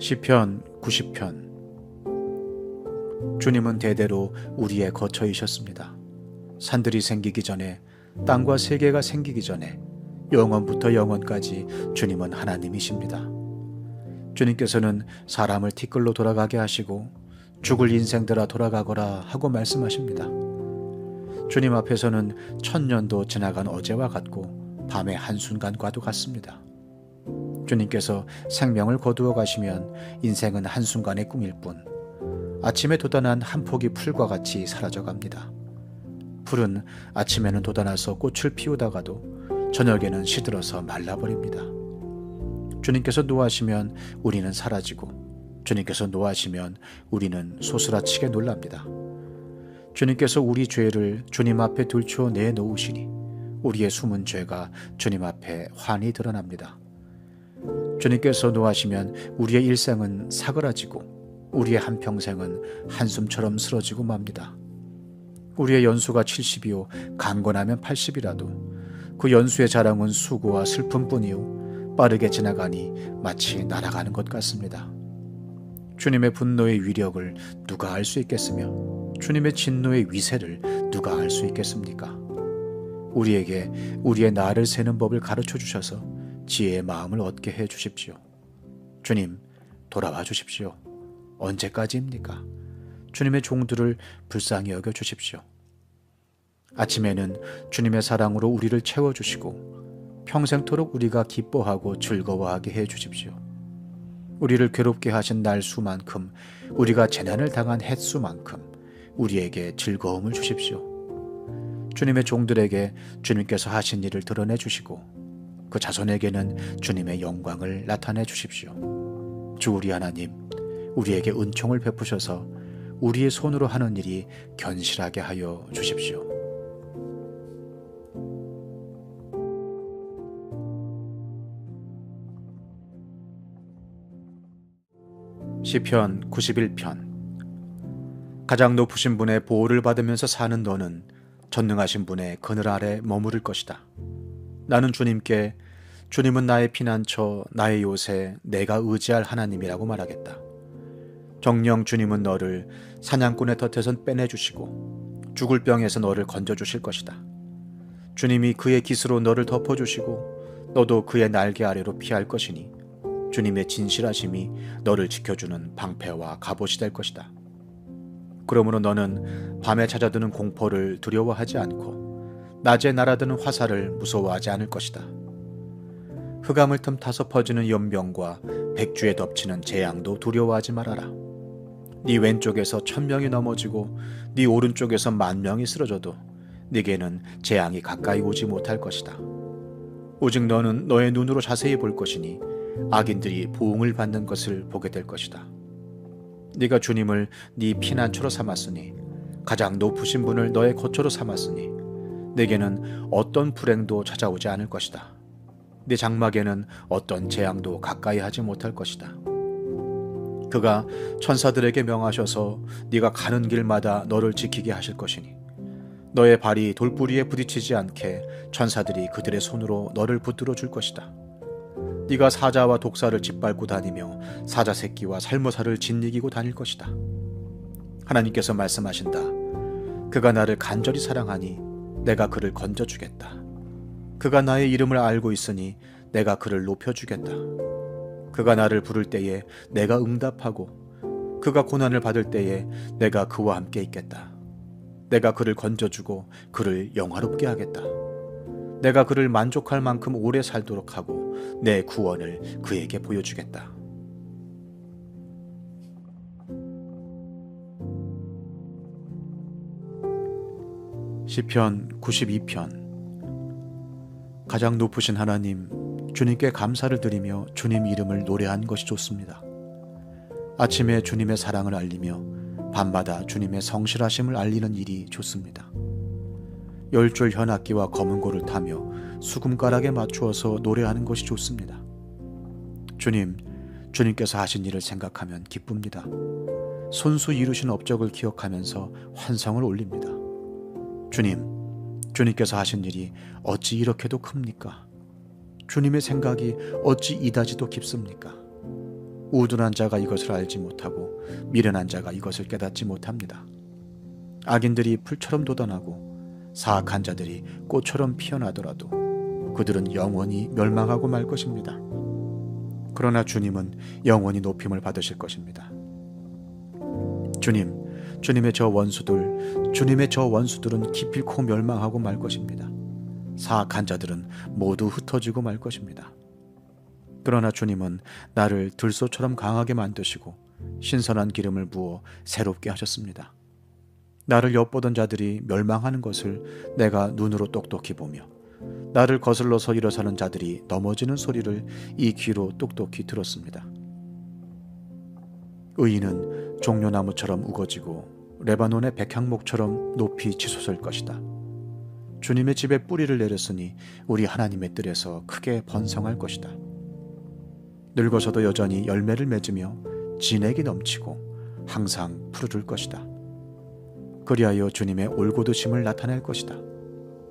시편 90편. 주님은 대대로 우리의 거처이셨습니다. 산들이 생기기 전에, 땅과 세계가 생기기 전에, 영원부터 영원까지 주님은 하나님이십니다. 주님께서는 사람을 티끌로 돌아가게 하시고 죽을 인생들아 돌아가거라 하고 말씀하십니다. 주님 앞에서는 천년도 지나간 어제와 같고 밤의 한순간과도 같습니다. 주님께서 생명을 거두어 가시면 인생은 한순간의 꿈일 뿐, 아침에 돋아난 한 폭이 풀과 같이 사라져갑니다. 풀은 아침에는 돋아나서 꽃을 피우다가도 저녁에는 시들어서 말라버립니다. 주님께서 노하시면 우리는 사라지고, 주님께서 노하시면 우리는 소스라치게 놀랍니다. 주님께서 우리 죄를 주님 앞에 들추어 내놓으시니 우리의 숨은 죄가 주님 앞에 환히 드러납니다. 주님께서 노하시면 우리의 일생은 사그라지고 우리의 한평생은 한숨처럼 쓰러지고 맙니다. 우리의 연수가 70이요 강건하면 80이라도 그 연수의 자랑은 수고와 슬픔뿐이요 빠르게 지나가니 마치 날아가는 것 같습니다. 주님의 분노의 위력을 누가 알 수 있겠으며 주님의 진노의 위세를 누가 알 수 있겠습니까? 우리에게 우리의 나를 세는 법을 가르쳐 주셔서 지혜의 마음을 얻게 해 주십시오. 주님, 돌아와 주십시오. 언제까지입니까? 주님의 종들을 불쌍히 여겨 주십시오. 아침에는 주님의 사랑으로 우리를 채워주시고 평생토록 우리가 기뻐하고 즐거워하게 해 주십시오. 우리를 괴롭게 하신 날 수만큼, 우리가 재난을 당한 햇수만큼 우리에게 즐거움을 주십시오. 주님의 종들에게 주님께서 하신 일을 드러내 주시고 그 자손에게는 주님의 영광을 나타내 주십시오. 주 우리 하나님, 우리에게 은총을 베푸셔서 우리의 손으로 하는 일이 견실하게 하여 주십시오. 시편 91편. 가장 높으신 분의 보호를 받으면서 사는 너는 전능하신 분의 그늘 아래 머무를 것이다. 나는 주님께 주님은 나의 피난처, 나의 요새, 내가 의지할 하나님이라고 말하겠다. 정녕 주님은 너를 사냥꾼의 덫에선 빼내주시고 죽을 병에서 너를 건져주실 것이다. 주님이 그의 깃으로 너를 덮어주시고 너도 그의 날개 아래로 피할 것이니 주님의 진실하심이 너를 지켜주는 방패와 갑옷이 될 것이다. 그러므로 너는 밤에 찾아드는 공포를 두려워하지 않고 낮에 날아드는 화살을 무서워하지 않을 것이다. 흑암을 틈타서 퍼지는 연병과 백주에 덮치는 재앙도 두려워하지 말아라. 네 왼쪽에서 1000명이 넘어지고 네 오른쪽에서 10,000명이 쓰러져도 네게는 재앙이 가까이 오지 못할 것이다. 오직 너는 너의 눈으로 자세히 볼 것이니 악인들이 보응을 받는 것을 보게 될 것이다. 네가 주님을 네 피난처로 삼았으니, 가장 높으신 분을 너의 거처로 삼았으니 내게는 어떤 불행도 찾아오지 않을 것이다. 네 장막에는 어떤 재앙도 가까이 하지 못할 것이다. 그가 천사들에게 명하셔서 네가 가는 길마다 너를 지키게 하실 것이니 너의 발이 돌부리에 부딪히지 않게 천사들이 그들의 손으로 너를 붙들어 줄 것이다. 네가 사자와 독사를 짓밟고 다니며 사자 새끼와 살모사를 짓이기고 다닐 것이다. 하나님께서 말씀하신다. 그가 나를 간절히 사랑하니 내가 그를 건져주겠다. 그가 나의 이름을 알고 있으니 내가 그를 높여주겠다. 그가 나를 부를 때에 내가 응답하고 그가 고난을 받을 때에 내가 그와 함께 있겠다. 내가 그를 건져주고 그를 영화롭게 하겠다. 내가 그를 만족할 만큼 오래 살도록 하고 내 구원을 그에게 보여주겠다. 시편 92편. 가장 높으신 하나님, 주님께 감사를 드리며 주님 이름을 노래한 것이 좋습니다. 아침에 주님의 사랑을 알리며 밤마다 주님의 성실하심을 알리는 일이 좋습니다. 10줄 현악기와 검은고를 타며 수금가락에 맞추어서 노래하는 것이 좋습니다. 주님께서 하신 일을 생각하면 기쁩니다. 손수 이루신 업적을 기억하면서 환성을 올립니다. 주님께서 하신 일이 어찌 이렇게도 큽니까? 주님의 생각이 어찌 이다지도 깊습니까? 우둔한 자가 이것을 알지 못하고 미련한 자가 이것을 깨닫지 못합니다. 악인들이 풀처럼 돋아나고 사악한 자들이 꽃처럼 피어나더라도 그들은 영원히 멸망하고 말 것입니다. 그러나 주님은 영원히 높임을 받으실 것입니다. 주님의 저 원수들은 기필코 멸망하고 말 것입니다. 사악한 자들은 모두 흩어지고 말 것입니다. 그러나 주님은 나를 들소처럼 강하게 만드시고 신선한 기름을 부어 새롭게 하셨습니다. 나를 엿보던 자들이 멸망하는 것을 내가 눈으로 똑똑히 보며 나를 거슬러서 일어서는 자들이 넘어지는 소리를 이 귀로 똑똑히 들었습니다. 의인은 종려나무처럼 우거지고 레바논의 백향목처럼 높이 치솟을 것이다. 주님의 집에 뿌리를 내렸으니 우리 하나님의 뜰에서 크게 번성할 것이다. 늙어서도 여전히 열매를 맺으며 진액이 넘치고 항상 푸르를 것이다. 그리하여 주님의 올곧으심을 나타낼 것이다.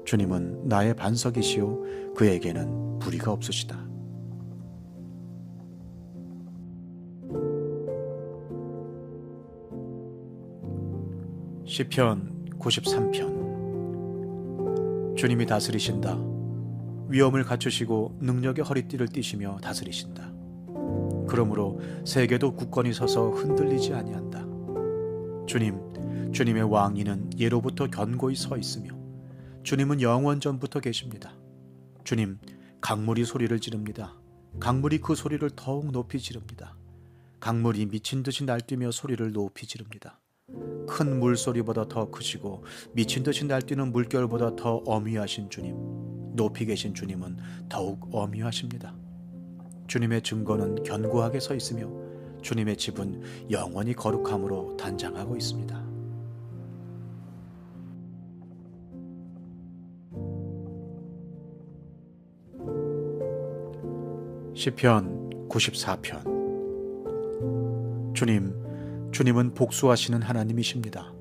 주님은 나의 반석이시요 그에게는 불의가 없으시다. 시편 93편. 주님이 다스리신다. 위엄을 갖추시고 능력의 허리띠를 띠시며 다스리신다. 그러므로 세계도 굳건히 서서 흔들리지 아니한다. 주님의 왕위는 예로부터 견고히 서 있으며 주님은 영원전부터 계십니다. 주님, 강물이 소리를 지릅니다. 강물이 그 소리를 더욱 높이 지릅니다. 강물이 미친 듯이 날뛰며 소리를 높이 지릅니다. 큰 물소리보다 더 크시고 미친 듯이 날뛰는 물결보다 더 어미하신 주님, 높이 계신 주님은 더욱 어미하십니다. 주님의 증거는 견고하게 서 있으며 주님의 집은 영원히 거룩함으로 단장하고 있습니다. 시편 94편. 주님은 복수하시는 하나님이십니다.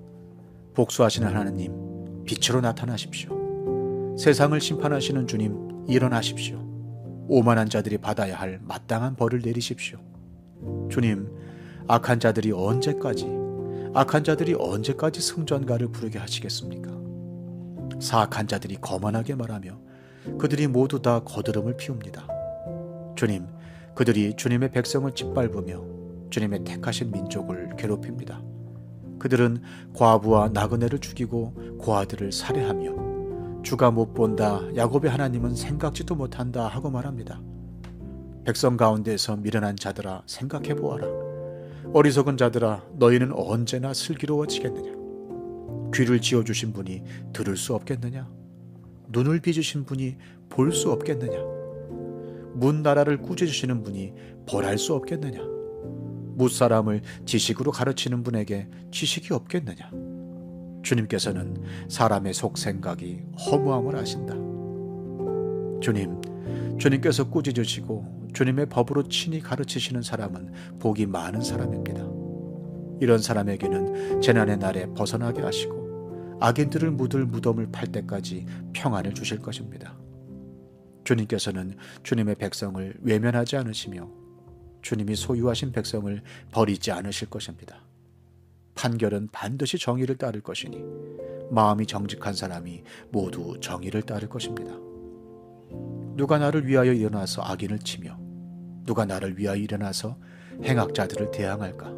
복수하시는 하나님, 빛으로 나타나십시오. 세상을 심판하시는 주님, 일어나십시오. 오만한 자들이 받아야 할 마땅한 벌을 내리십시오. 주님, 악한 자들이 언제까지 승전가를 부르게 하시겠습니까? 사악한 자들이 거만하게 말하며 그들이 모두 다 거드름을 피웁니다. 주님, 그들이 주님의 백성을 짓밟으며 주님의 택하신 민족을 괴롭힙니다. 그들은 과부와 나그네를 죽이고 고아들을 살해하며 주가 못 본다, 야곱의 하나님은 생각지도 못한다 하고 말합니다. 백성 가운데에서 미련한 자들아 생각해 보아라. 어리석은 자들아 너희는 언제나 슬기로워지겠느냐? 귀를 지어주신 분이 들을 수 없겠느냐? 눈을 빚으신 분이 볼 수 없겠느냐? 문 나라를 꾸짖으시는 분이 벌할 수 없겠느냐? 무사람을 지식으로 가르치는 분에게 지식이 없겠느냐? 주님께서는 사람의 속생각이 허무함을 아신다. 주님께서 꾸짖으시고 주님의 법으로 친히 가르치시는 사람은 복이 많은 사람입니다. 이런 사람에게는 재난의 날에 벗어나게 하시고 악인들을 묻을 무덤을 팔 때까지 평안을 주실 것입니다. 주님께서는 주님의 백성을 외면하지 않으시며 주님이 소유하신 백성을 버리지 않으실 것입니다. 판결은 반드시 정의를 따를 것이니 마음이 정직한 사람이 모두 정의를 따를 것입니다. 누가 나를 위하여 일어나서 악인을 치며 누가 나를 위하여 일어나서 행악자들을 대항할까?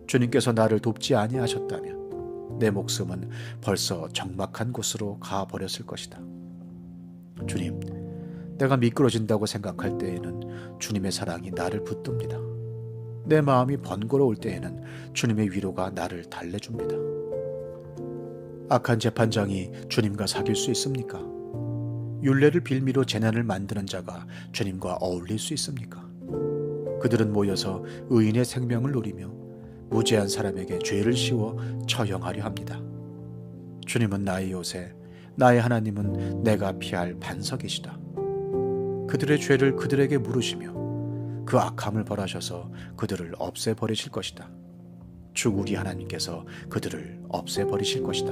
주님께서 나를 돕지 아니하셨다면 내 목숨은 벌써 적막한 곳으로 가버렸을 것이다. 주님, 내가 미끄러진다고 생각할 때에는 주님의 사랑이 나를 붙듭니다. 내 마음이 번거로울 때에는 주님의 위로가 나를 달래줍니다. 악한 재판장이 주님과 사귈 수 있습니까? 율례를 빌미로 재난을 만드는 자가 주님과 어울릴 수 있습니까? 그들은 모여서 의인의 생명을 노리며 무죄한 사람에게 죄를 씌워 처형하려 합니다. 주님은 나의 요새, 나의 하나님은 내가 피할 반석이시다. 그들의 죄를 그들에게 물으시며 그 악함을 벌하셔서 그들을 없애버리실 것이다. 주 우리 하나님께서 그들을 없애버리실 것이다.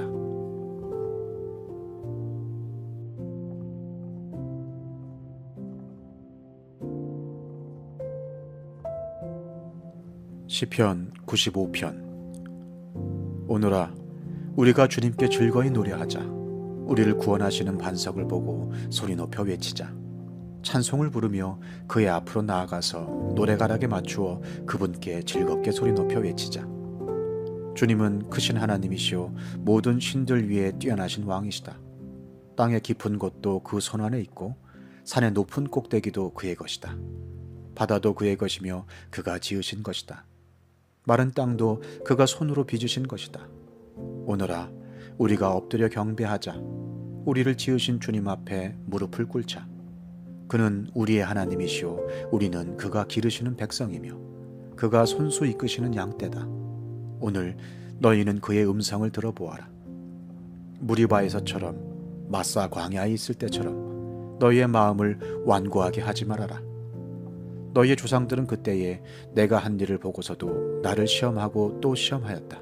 시편 95편. 오늘아, 우리가 주님께 즐거이 노래하자. 우리를 구원하시는 반석을 보고 소리 높여 외치자. 찬송을 부르며 그의 앞으로 나아가서 노래가락에 맞추어 그분께 즐겁게 소리 높여 외치자. 주님은 크신 하나님이시오 모든 신들 위에 뛰어나신 왕이시다. 땅의 깊은 곳도 그 손 안에 있고 산의 높은 꼭대기도 그의 것이다. 바다도 그의 것이며 그가 지으신 것이다. 마른 땅도 그가 손으로 빚으신 것이다. 오늘아, 우리가 엎드려 경배하자. 우리를 지으신 주님 앞에 무릎을 꿇자. 그는 우리의 하나님이시오 우리는 그가 기르시는 백성이며 그가 손수 이끄시는 양떼다. 오늘 너희는 그의 음성을 들어보아라. 무리바에서처럼 마사 광야에 있을 때처럼 너희의 마음을 완고하게 하지 말아라. 너희의 조상들은 그때에 내가 한 일을 보고서도 나를 시험하고 또 시험하였다.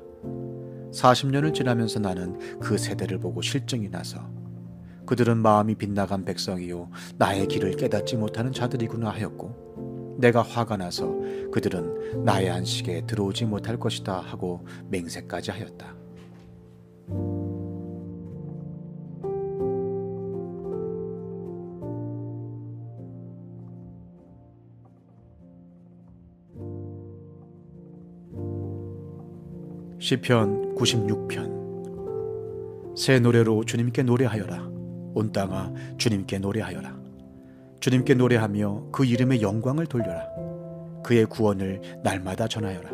40년을 지나면서 나는 그 세대를 보고 실증이 나서 그들은 마음이 빗나간 백성이요 나의 길을 깨닫지 못하는 자들이구나 하였고, 내가 화가 나서 그들은 나의 안식에 들어오지 못할 것이다 하고 맹세까지 하였다. 시편 96편. 새 노래로 주님께 노래하여라. 온 땅아 주님께 노래하여라. 주님께 노래하며 그 이름의 영광을 돌려라. 그의 구원을 날마다 전하여라.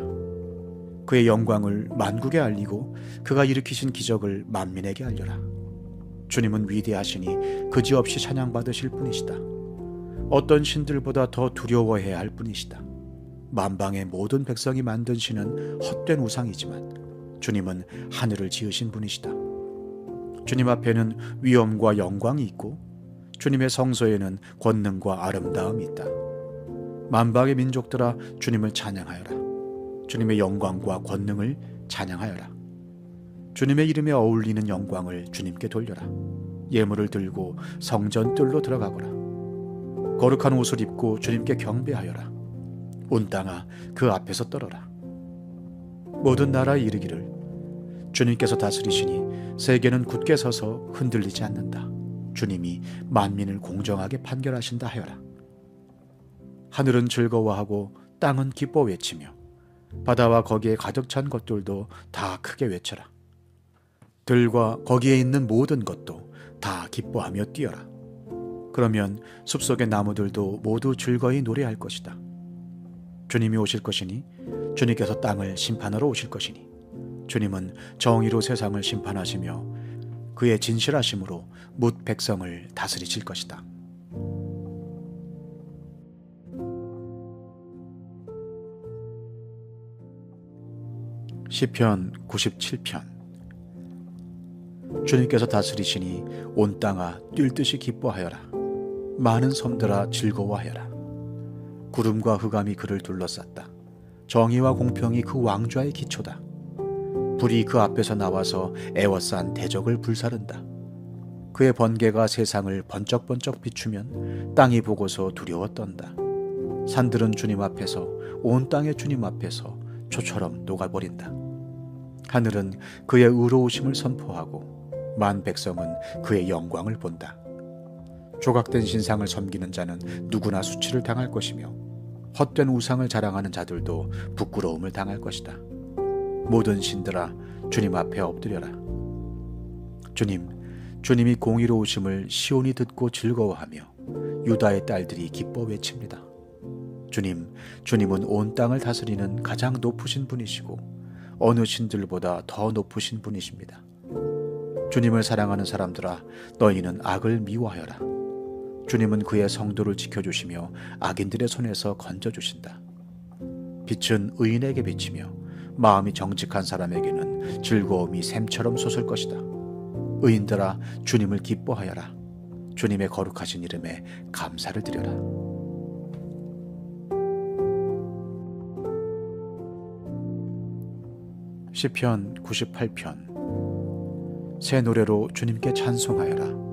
그의 영광을 만국에 알리고 그가 일으키신 기적을 만민에게 알려라. 주님은 위대하시니 그지없이 찬양받으실 분이시다. 어떤 신들보다 더 두려워해야 할 분이시다. 만방의 모든 백성이 만드시는 헛된 우상이지만 주님은 하늘을 지으신 분이시다. 주님 앞에는 위엄과 영광이 있고 주님의 성소에는 권능과 아름다움이 있다. 만방의 민족들아 주님을 찬양하여라. 주님의 영광과 권능을 찬양하여라. 주님의 이름에 어울리는 영광을 주님께 돌려라. 예물을 들고 성전 뜰로 들어가거라. 거룩한 옷을 입고 주님께 경배하여라. 온 땅아 그 앞에서 떨어라. 모든 나라에 이르기를 주님께서 다스리시니 세계는 굳게 서서 흔들리지 않는다. 주님이 만민을 공정하게 판결하신다 하여라. 하늘은 즐거워하고 땅은 기뻐 외치며 바다와 거기에 가득 찬 것들도 다 크게 외쳐라. 들과 거기에 있는 모든 것도 다 기뻐하며 뛰어라. 그러면 숲속의 나무들도 모두 즐거이 노래할 것이다. 주님이 오실 것이니 주님께서 땅을 심판하러 오실 것이니 주님은 정의로 세상을 심판하시며 그의 진실하심으로 뭇 백성을 다스리실 것이다. 시편 97편. 주님께서 다스리시니 온 땅아 뛸 듯이 기뻐하여라. 많은 섬들아 즐거워하여라. 구름과 흑암이 그를 둘러쌌다. 정의와 공평이 그 왕좌의 기초다. 불이 그 앞에서 나와서 애워싼 대적을 불사른다. 그의 번개가 세상을 번쩍번쩍 비추면 땅이 보고서 두려워 떤다. 산들은 주님 앞에서 온 땅의 주님 앞에서 초처럼 녹아버린다. 하늘은 그의 의로우심을 선포하고 만 백성은 그의 영광을 본다. 조각된 신상을 섬기는 자는 누구나 수치를 당할 것이며 헛된 우상을 자랑하는 자들도 부끄러움을 당할 것이다. 모든 신들아 주님 앞에 엎드려라. 주님이 공의로우심을 시온이 듣고 즐거워하며 유다의 딸들이 기뻐 외칩니다. 주님은 온 땅을 다스리는 가장 높으신 분이시고 어느 신들보다 더 높으신 분이십니다. 주님을 사랑하는 사람들아 너희는 악을 미워하여라. 주님은 그의 성도를 지켜주시며 악인들의 손에서 건져주신다. 빛은 의인에게 비치며 마음이 정직한 사람에게는 즐거움이 샘처럼 솟을 것이다. 의인들아 주님을 기뻐하여라. 주님의 거룩하신 이름에 감사를 드려라. 시편 98편. 새 노래로 주님께 찬송하여라.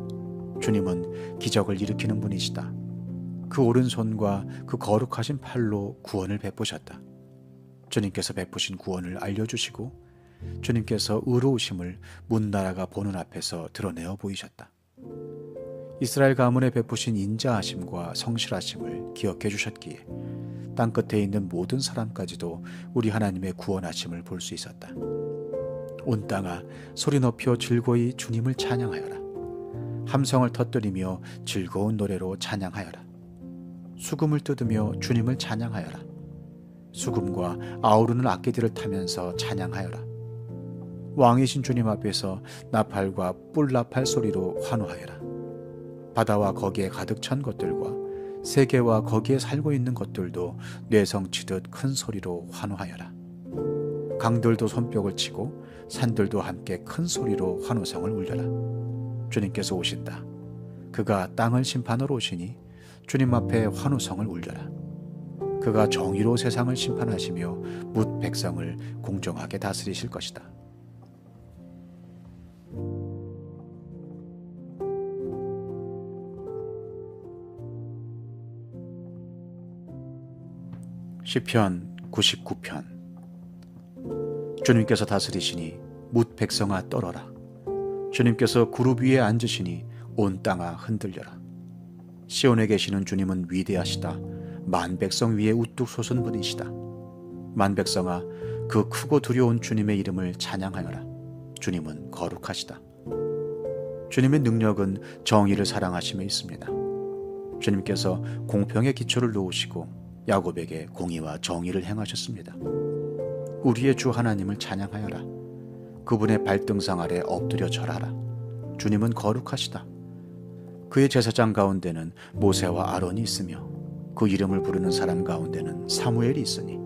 주님은 기적을 일으키는 분이시다. 그 오른손과 그 거룩하신 팔로 구원을 베푸셨다. 주님께서 베푸신 구원을 알려주시고 주님께서 의로우심을 문나라가 보는 앞에서 드러내어 보이셨다. 이스라엘 가문에 베푸신 인자하심과 성실하심을 기억해 주셨기에 땅끝에 있는 모든 사람까지도 우리 하나님의 구원하심을 볼 수 있었다. 온 땅아 소리 높여 즐거이 주님을 찬양하여라. 함성을 터뜨리며 즐거운 노래로 찬양하여라. 수금을 뜯으며 주님을 찬양하여라. 수금과 아우르는 악기들을 타면서 찬양하여라. 왕이신 주님 앞에서 나팔과 뿔나팔 소리로 환호하여라. 바다와 거기에 가득 찬 것들과 세계와 거기에 살고 있는 것들도 뇌성치듯 큰 소리로 환호하여라. 강들도 손뼉을 치고 산들도 함께 큰 소리로 환호성을 울려라. 주님께서 오신다. 그가 땅을 심판하러 오시니 주님 앞에 환호성을 울려라. 그가 정의로 세상을 심판하시며 뭇 백성을 공정하게 다스리실 것이다. 시편 99편. 주님께서 다스리시니 뭇 백성아 떨어라. 주님께서 구룹 위에 앉으시니 온 땅아 흔들려라. 시온에 계시는 주님은 위대하시다. 만 백성 위에 우뚝 솟은 분이시다. 만 백성아 그 크고 두려운 주님의 이름을 찬양하여라. 주님은 거룩하시다. 주님의 능력은 정의를 사랑하심에 있습니다. 주님께서 공평의 기초를 놓으시고 야곱에게 공의와 정의를 행하셨습니다. 우리의 주 하나님을 찬양하여라. 그분의 발등상 아래 엎드려 절하라. 주님은 거룩하시다. 그의 제사장 가운데는 모세와 아론이 있으며 그 이름을 부르는 사람 가운데는 사무엘이 있으니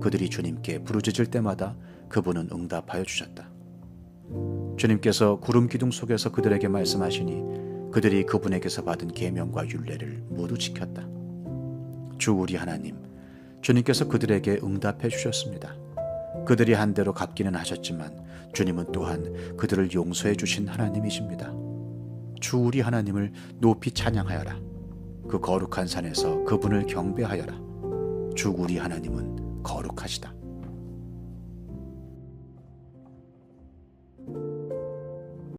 그들이 주님께 부르짖을 때마다 그분은 응답하여 주셨다. 주님께서 구름 기둥 속에서 그들에게 말씀하시니 그들이 그분에게서 받은 계명과 율례를 모두 지켰다. 주 우리 하나님, 주님께서 그들에게 응답해 주셨습니다. 그들이 한 대로 갚기는 하셨지만 주님은 또한 그들을 용서해 주신 하나님이십니다. 주 우리 하나님을 높이 찬양하여라. 그 거룩한 산에서 그분을 경배하여라. 주 우리 하나님은 거룩하시다.